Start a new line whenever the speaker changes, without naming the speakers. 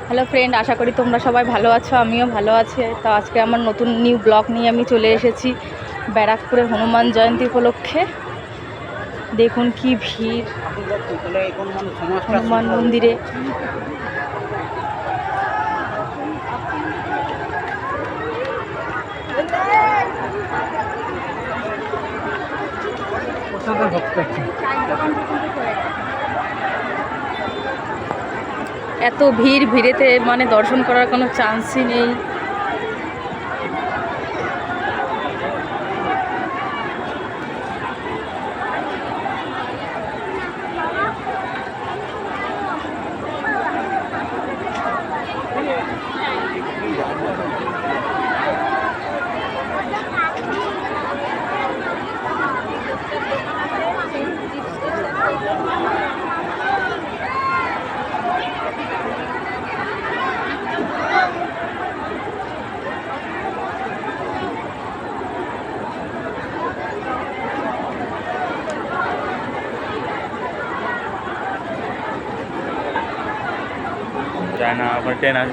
Hello friend, আশা করি তোমরা সবাই ভালো আছো, আমিও ভালো আছি। তো আজকে আমার নতুন নিউ ব্লগ নিয়ে আমি চলে এসেছি ব্যারাকপুরে হনুমান জয়ন্তী উপলক্ষে। দেখুন কি ভিড় হনুমান মন্দিরে। এত ভিড়েতে মানে দর্শন করার কোনো চান্সই নেই।
যায় না, আবার ট্রেন আসবে।